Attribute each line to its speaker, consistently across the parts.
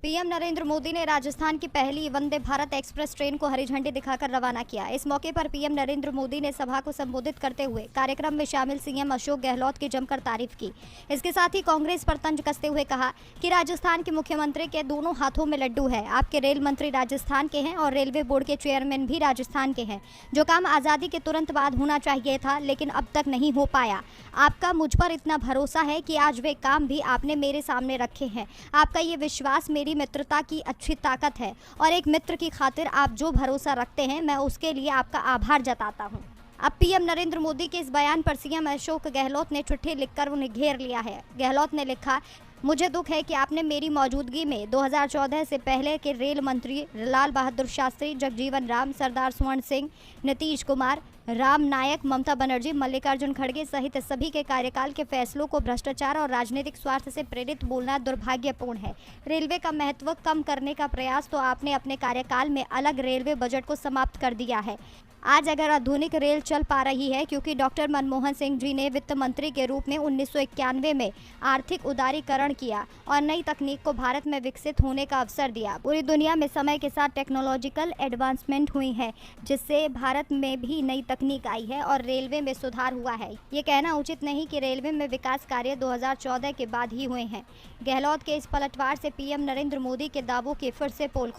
Speaker 1: PM Narendra Modi ने राजस्थान की पहली वंदे भारत एक्सप्रेस ट्रेन को हरी झंडी दिखाकर रवाना किया। इस मौके पर पीएम नरेंद्र मोदी ने सभा को संबोधित करते हुए कार्यक्रम में शामिल सीएम अशोक गहलोत की जमकर तारीफ की। इसके साथ ही कांग्रेस पर तंज कसते हुए कहा कि राजस्थान के मुख्यमंत्री के दोनों हाथों में लड्डू है। आपके रेल मंत्री राजस्थान के हैं और रेलवे बोर्ड के चेयरमैन भी राजस्थान के हैं। जो काम आज़ादी के तुरंत बाद होना चाहिए था लेकिन अब तक नहीं हो पाया। आपका मुझ पर इतना भरोसा है कि आज वे काम भी आपने मेरे सामने रखे हैं। आपका ये विश्वास मेरी मित्रता की अच्छी ताकत है और एक मित्र की खातिर आप जो भरोसा रखते हैं मैं उसके लिए आपका आभार जताता हूं। अब पीएम नरेंद्र मोदी के इस बयान पर सीएम अशोक गहलोत ने चिट्ठी लिखकर उन्हें घेर लिया है। गहलोत ने लिखा, मुझे दुख है कि आपने मेरी मौजूदगी में 2014 से पहले के रेल मंत्री लाल बहादुर शास्त्री, जगजीवन राम, सरदार स्वर्ण सिंह, नीतीश कुमार, राम नायक, ममता बनर्जी, मल्लिकार्जुन खड़गे सहित सभी के कार्यकाल के फैसलों को भ्रष्टाचार और राजनीतिक स्वार्थ से प्रेरित बोलना दुर्भाग्यपूर्ण है। रेलवे का महत्व कम करने का प्रयास तो आपने अपने कार्यकाल में अलग रेलवे बजट को समाप्त कर दिया है। आज अगर आधुनिक रेल चल पा रही है क्योंकि डॉक्टर मनमोहन सिंह जी ने वित्त मंत्री के रूप में 1991 में आर्थिक उदारीकरण किया और नई तकनीक को भारत में विकसित होने का अवसर दिया। पूरी दुनिया में समय के साथ टेक्नोलॉजिकल एडवांसमेंट हुई है जिससे भारत में भी नई तकनीक आई है और रेलवे में सुधार हुआ है। ये कहना उचित नहीं कि रेलवे में विकास कार्य 2014 के बाद ही हुए हैं। गहलोत के इस पलटवार से पीएम नरेंद्र मोदी के दावों की फिर से पोल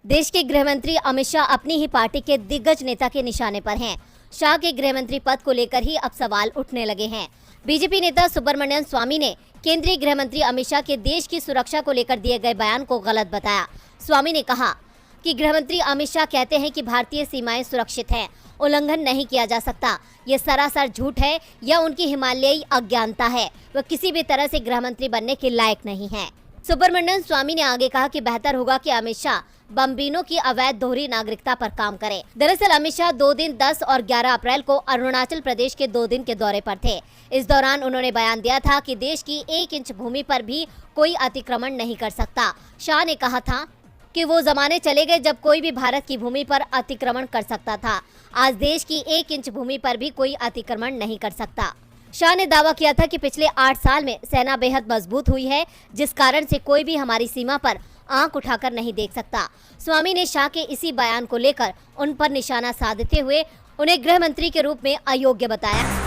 Speaker 2: देश के गृहमंत्री अमित शाह अपनी ही पार्टी के दिग्गज नेता के निशाने पर हैं। शाह के गृहमंत्री पद को लेकर ही अब सवाल उठने लगे हैं। बीजेपी नेता सुब्रमण्यम स्वामी ने केंद्रीय गृहमंत्री अमित शाह के देश की सुरक्षा को लेकर दिए गए बयान को गलत बताया। स्वामी ने कहा कि गृहमंत्री अमित शाह कहते हैं कि भारतीय सीमाएं सुरक्षित हैं, उल्लंघन नहीं किया जा सकता। ये सरासर झूठ है या उनकी हिमालयी अज्ञानता है। वह किसी भी तरह से गृहमंत्री बनने के लायक नहीं है। सुब्रमण्यम स्वामी ने आगे कहा कि बेहतर होगा कि अमित शाह बम्बिनों की अवैध दोहरी नागरिकता पर काम करें। दरअसल अमित शाह 2 दिन 10 और 11 अप्रैल को अरुणाचल प्रदेश के 2 दिन के दौरे पर थे। इस दौरान उन्होंने बयान दिया था कि देश की 1 इंच भूमि पर भी कोई अतिक्रमण नहीं कर सकता। शाह ने कहा था कि वो जमाने चले गए जब कोई भी भारत की भूमि पर अतिक्रमण कर सकता था। आज देश की 1 इंच भूमि पर भी कोई अतिक्रमण नहीं कर सकता। शाह ने दावा किया था कि पिछले 8 साल में सेना बेहद मजबूत हुई है, जिस कारण से कोई भी हमारी सीमा पर आंख उठाकर नहीं देख सकता। स्वामी ने शाह के इसी बयान को लेकर उन पर निशाना साधते हुए उन्हें गृह मंत्री के रूप में अयोग्य बताया।